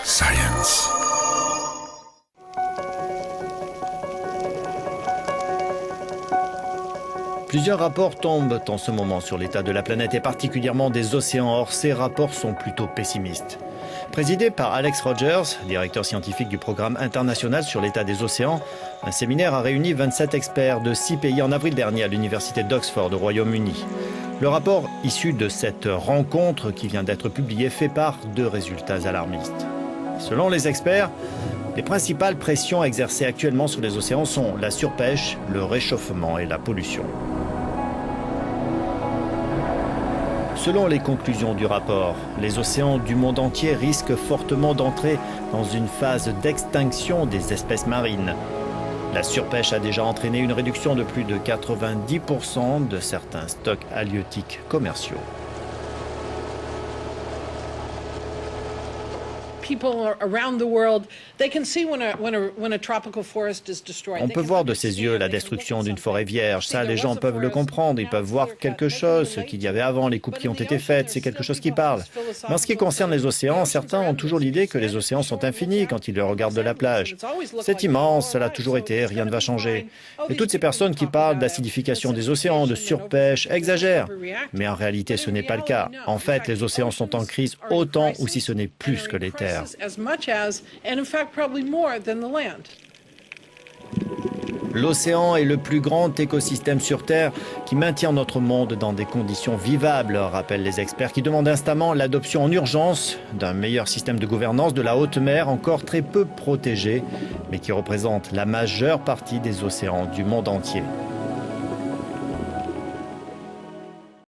Science. Plusieurs rapports tombent en ce moment sur l'état de la planète et particulièrement des océans. Or, ces rapports sont plutôt pessimistes. Présidé par Alex Rogers, directeur scientifique du programme international sur l'état des océans, un séminaire a réuni 27 experts de 6 pays en avril dernier à l'université d'Oxford au Royaume-Uni. Le rapport issu de cette rencontre qui vient d'être publié fait part de résultats alarmistes. Selon les experts, les principales pressions exercées actuellement sur les océans sont la surpêche, le réchauffement et la pollution. Selon les conclusions du rapport, les océans du monde entier risquent fortement d'entrer dans une phase d'extinction des espèces marines. La surpêche a déjà entraîné une réduction de plus de 90% de certains stocks halieutiques commerciaux. On peut voir de ses yeux la destruction d'une forêt vierge. Ça, les gens peuvent le comprendre. Ils peuvent voir quelque chose, ce qu'il y avait avant, les coupes qui ont été faites. C'est quelque chose qui parle. Mais en ce qui concerne les océans, certains ont toujours l'idée que les océans sont infinis quand ils le regardent de la plage. C'est immense, ça l'a toujours été, rien ne va changer. Et toutes ces personnes qui parlent d'acidification des océans, de surpêche, exagèrent. Mais en réalité, ce n'est pas le cas. En fait, les océans sont en crise autant ou si ce n'est plus que les terres. L'océan est le plus grand écosystème sur Terre qui maintient notre monde dans des conditions vivables, rappellent les experts qui demandent instamment l'adoption en urgence d'un meilleur système de gouvernance de la haute mer encore très peu protégée, mais qui représente la majeure partie des océans du monde entier.